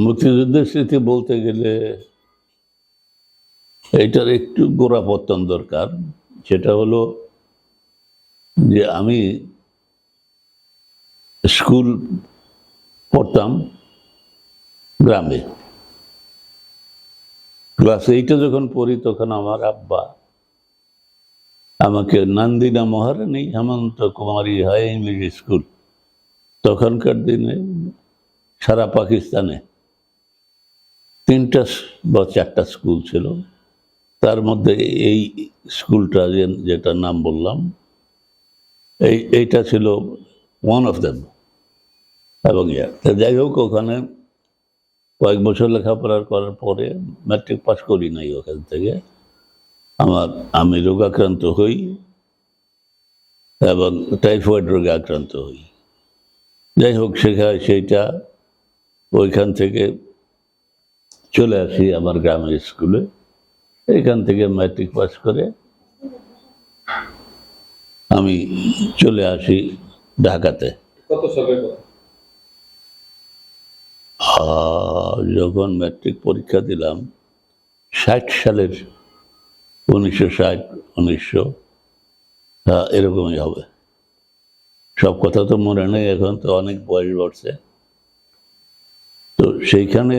মুক্তিযুদ্ধের স্মৃতি বলতে গেলে এইটার একটু গোড়াপত্তন দরকার। সেটা হলো যে আমি স্কুল পড়তাম গ্রামে। ক্লাস 8-এ যখন পড়ি তখন আমার আব্বা আমাকে নান্দিনা মহারানী হেমন্ত কুমারী হাই ইংলিশ স্কুল, তখনকার দিনে সারা পাকিস্তানে 3টা বা 4টা স্কুল ছিল, তার মধ্যে এই স্কুলটা যেটার নাম বললাম এইটা ছিল ওয়ান অফ দেম। এবং যাই হোক, ওখানে কয়েক বছর লেখাপড়া করার পরে ম্যাট্রিক পাস করি নাই। ওখান থেকে আমি রোগাক্রান্ত হই এবং টাইফয়েড রোগে আক্রান্ত হই। যাই হোক, সেইটা ওইখান থেকে চলে আসি আমার গ্রামের স্কুলে। এখান থেকে ম্যাট্রিক পাস করে আমি চলে আসি ঢাকাতে। কত সালে? যখন ম্যাট্রিক পরীক্ষা দিলাম 60 সালের, 1960 এরকমই হবে। সব কথা তো মনে নেই, এখন তো অনেক বয়স বাড়ছে। তো সেইখানে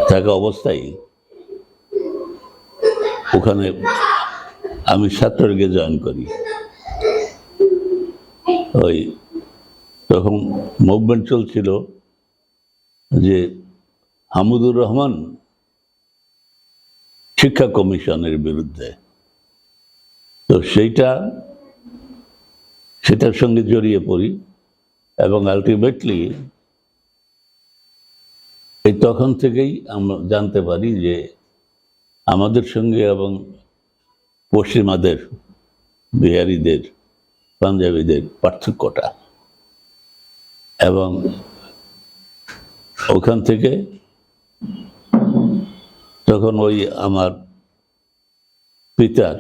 থাকা অবস্থায় ওখানে আমি ছাত্রলীগে জয়েন করি। ওই তখন মুভমেন্ট চলছিল যে হামিদুর রহমান শিক্ষা কমিশনের বিরুদ্ধে। তো সেটার সঙ্গে জড়িয়ে পড়ি এবং আলটিমেটলি এই তখন থেকেই আমরা জানতে পারি যে আমাদের সঙ্গে এবং পশ্চিমাদের, বিহারিদের, পাঞ্জাবিদের পার্থক্যটা। এবং ওখান থেকে তখন ওই আমার পিতার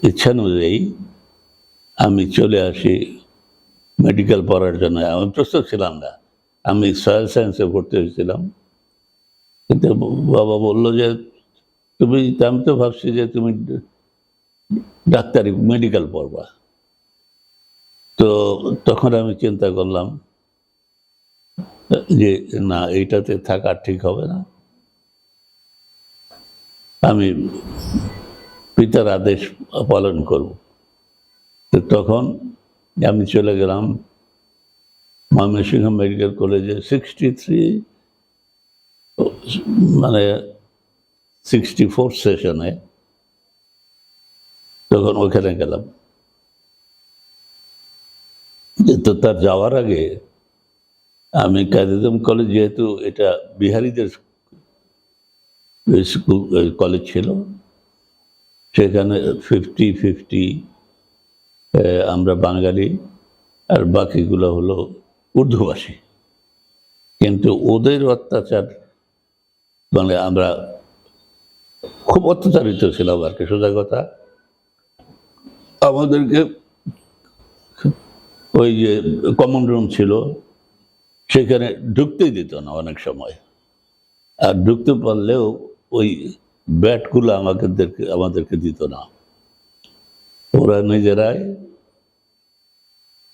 ইচ্ছানুযায়ী আমি চলে আসি মেডিকেল পড়ার জন্য। আমি প্রস্তুত ছিলাম না, আমি সয়েল সায়েন্সে ভর্তি হয়েছিলাম। কিন্তু বাবা বললো যে আমি তো ভাবছি যে তুমি ডাক্তারি মেডিকেল পড়বা। তো তখন আমি চিন্তা করলাম যে না, এইটাতে থাকা ঠিক হবে না, আমি পিতার আদেশ পালন করব। তো তখন আমি চলে গেলাম ময়মনসিংহ মেডিকেল কলেজে 64 সেশনে। তখন ওখানে গেলাম। তো তার যাওয়ার আগে আমি কায়দুল কলেজ, যেহেতু এটা বিহারিদের স্কুল কলেজ ছিল, সেখানে 50-50 আমরা বাঙালি আর বাকিগুলো হলো উর্দুভাষী। কিন্তু ওদের অত্যাচার, মানে আমরা খুব অত্যাচারিত ছিলাম আর কি, সোজা কথা। আমাদেরকে ওই যে কমন রুম ছিল সেখানে ঢুকতেই দিত না অনেক সময়। আর ঢুকতে পারলেও ওই ব্যাটগুলো আমাদেরকে দিত না। ওরা নিজেরাই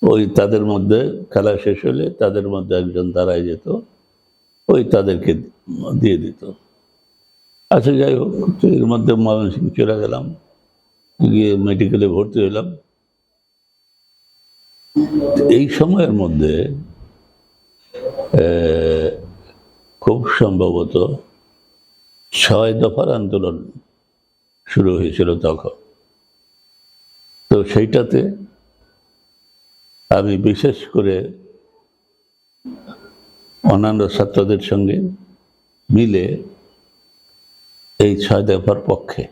ওই তাদের মধ্যে, খেলা শেষ হলে তাদের মধ্যে একজন দাঁড়ায় যেত, ওই তাদেরকে দিয়ে দিত। আচ্ছা, যাই হোক, এর মধ্যে ময়মনসিংহ চলে গেলাম, গিয়ে মেডিকেলে ভর্তি হলাম। এই সময়ের মধ্যে খুব সম্ভবত 6 দফার আন্দোলন শুরু হয়েছিল তখন। তো সেইটাতে আমি বিশেষ করে অন্যান্য ছাত্রদের সঙ্গে মিলে এই 6 দফার পক্ষে